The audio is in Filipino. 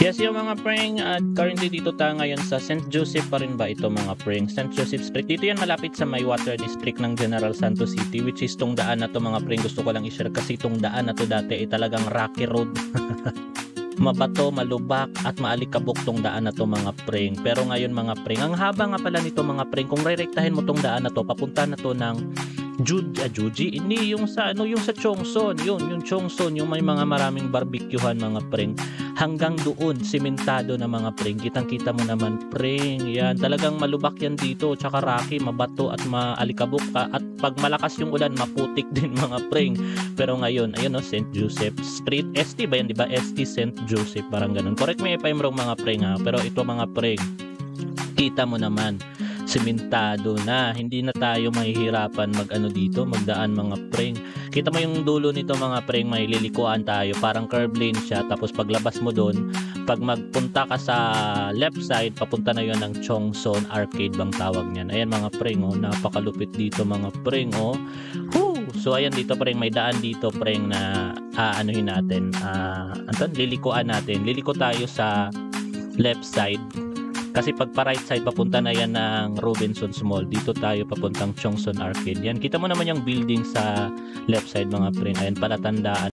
Yes, yung mga preng at currently dito tayo ngayon sa St. Joseph pa rin ba ito mga preng? St. Joseph Street. Dito yan malapit sa may water district ng General Santos City, which is tong daan na to mga preng. Gusto ko lang i-share kasi tong daan na to dati ay talagang rocky road. Mabato, malubak at maalikabok tong daan na to mga preng. Pero ngayon mga preng, ang haba nga pala nito mga preng. Kung rerektahin mo tong daan na to, papunta na to ng Juji, hindi yung sa yung sa Chongson, yung Chongson, yung may mga maraming barbecuehan mga preng. Hanggang doon simentado na mga preng. Kitang-kita mo naman preng. Yan, talagang malubak yan dito, tsaka rocky, mabato at maalikabok at pag malakas yung ulan, maputik din mga preng. Pero ngayon, ayun St. Joseph Street, ST ba yan, di ba? ST St. Joseph, parang ganun. Correct me if I'm wrong mga preng ha. Pero ito mga preng, kita mo naman simentado na, hindi na tayo mahihirapan magdaan mga preng. Kita mo yung dulo nito mga preng, may lilikuan tayo, parang curve lane siya, tapos paglabas mo doon, pag magpunta ka sa left side, papunta na yon ng Chongson Arcade bang tawag niyan. Ayan mga preng, napakalupit dito mga preng. So ayan dito preng, may daan dito preng na anuhin natin, lilikuan natin, liliko tayo sa left side. Kasi pag pa right side, papunta na yan ng Robinson's Mall. Dito tayo papuntang Chongson Arcade. Yan, kita mo naman yung building sa left side mga preng. Ayan, palatandaan.